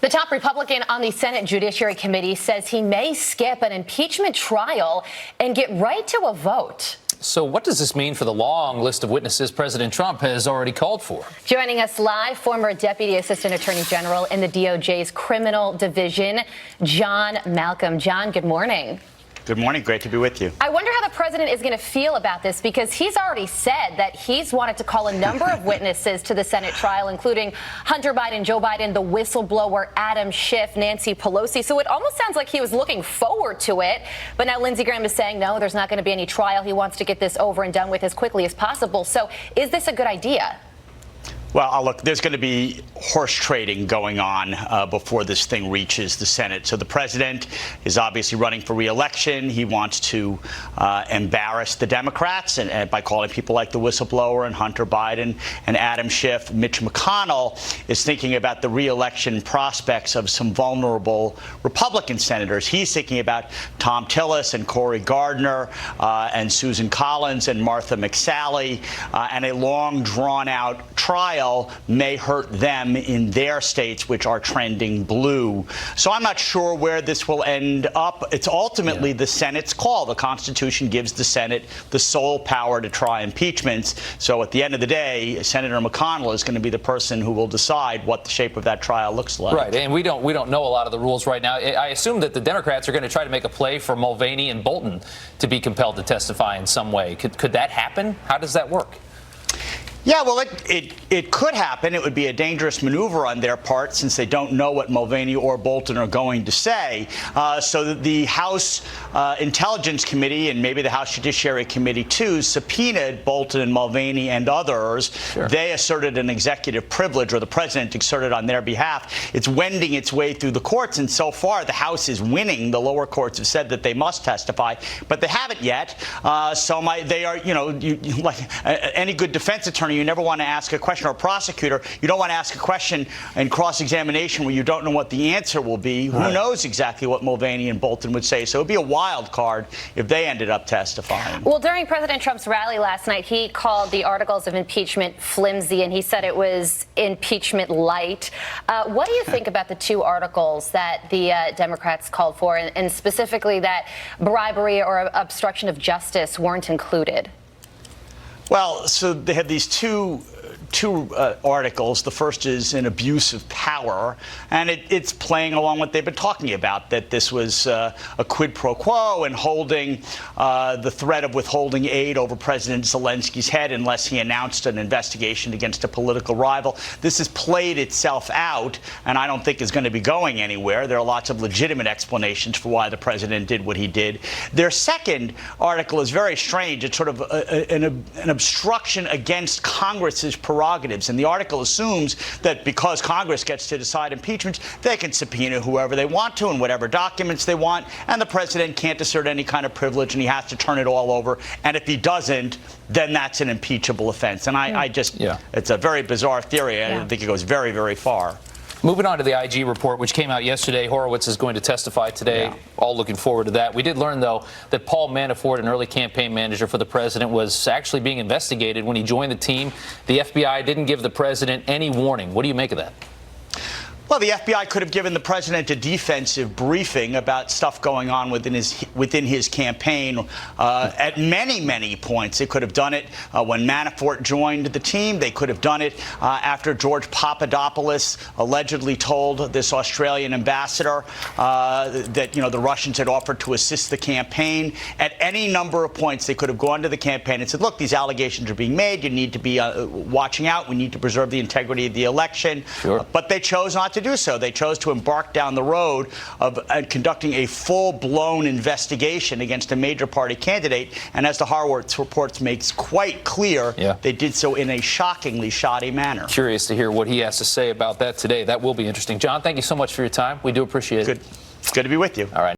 The top Republican on the Senate Judiciary Committee says he may skip an impeachment trial and get right to a vote. So what does this mean for the long list of witnesses President Trump has already called for? Joining us live, former Deputy Assistant Attorney General in the DOJ's Criminal Division, John Malcolm. John, good morning. Good morning. Great to be with you. I wonder how the president is going to feel about this, because he's already said that he's wanted to call a number of witnesses to the Senate trial, including Hunter Biden, Joe Biden, the whistleblower Adam Schiff, Nancy Pelosi. So it almost sounds like he was looking forward to it. But now Lindsey Graham is saying, no, there's not going to be any trial. He wants to get this over and done with as quickly as possible. So is this a good idea? Well, look, there's going to be horse trading going on before this thing reaches the Senate. So the president is obviously running for re-election. He wants to embarrass the Democrats and by calling people like the whistleblower and Hunter Biden and Adam Schiff. Mitch McConnell is thinking about the re-election prospects of some vulnerable Republican senators. He's thinking about Tom Tillis and Cory Gardner and Susan Collins and Martha McSally, and a long, drawn-out trial may hurt them in their states, which are trending blue. So I'm not sure where this will end up. It's ultimately the Senate's call. The Constitution gives the Senate the sole power to try impeachments. So at the end of the day, Senator McConnell is going to be the person who will decide what the shape of that trial looks like. Right, and we don't know a lot of the rules right now. I assume that the Democrats are going to try to make a play for Mulvaney and Bolton to be compelled to testify in some way. Could that happen? How does that work? Yeah, well, it could happen. It would be a dangerous maneuver on their part, since they don't know what Mulvaney or Bolton are going to say. So the House Intelligence Committee and maybe the House Judiciary Committee, too, subpoenaed Bolton and Mulvaney and others. Sure. They asserted an executive privilege, or the president asserted on their behalf. It's wending its way through the courts, and so far the House is winning. The lower courts have said that they must testify, but they haven't yet. They are, like any good defense attorney, you never want to ask a question, or a prosecutor, you don't want to ask a question in cross-examination where you don't know what the answer will be. Right. Who knows exactly what Mulvaney and Bolton would say? So it would be a wild card if they ended up testifying. Well, during President Trump's rally last night, he called the articles of impeachment flimsy, and he said it was impeachment light. What do you think about the two articles that the Democrats called for, and specifically that bribery or obstruction of justice weren't included? Well, so they have these two articles. The first is an abuse of power, and it's playing along what they've been talking about, that this was a quid pro quo and holding the threat of withholding aid over President Zelensky's head unless he announced an investigation against a political rival. This has played itself out, and I don't think is going to be going anywhere. There are lots of legitimate explanations for why the president did what he did. Their second article is very strange. It's sort of an obstruction against Congress's prerogatives. And the article assumes that because Congress gets to decide impeachments, they can subpoena whoever they want to and whatever documents they want, and the president can't assert any kind of privilege, and he has to turn it all over. And if he doesn't, then that's an impeachable offense. And it's a very bizarre theory. I think it goes very, very far. Moving on to the IG report, which came out yesterday. Horowitz is going to testify today. Yeah. All looking forward to that. We did learn, though, that Paul Manafort, an early campaign manager for the president, was actually being investigated when he joined the team. The FBI didn't give the president any warning. What do you make of that? Well, the FBI could have given the president a defensive briefing about stuff going on within his campaign at many points. They could have done it when Manafort joined the team. They could have done it after George Papadopoulos allegedly told this Australian ambassador that the Russians had offered to assist the campaign. At any number of points, they could have gone to the campaign and said, look, these allegations are being made. You need to be watching out. We need to preserve the integrity of the election. Sure. But they chose not to do so. They chose to embark down the road of conducting a full-blown investigation against a major party candidate. And as the Horowitz report makes quite clear, they did so in a shockingly shoddy manner. Curious to hear what he has to say about that today. That will be interesting. John, thank you so much for your time. We do appreciate it. Good to be with you. All right.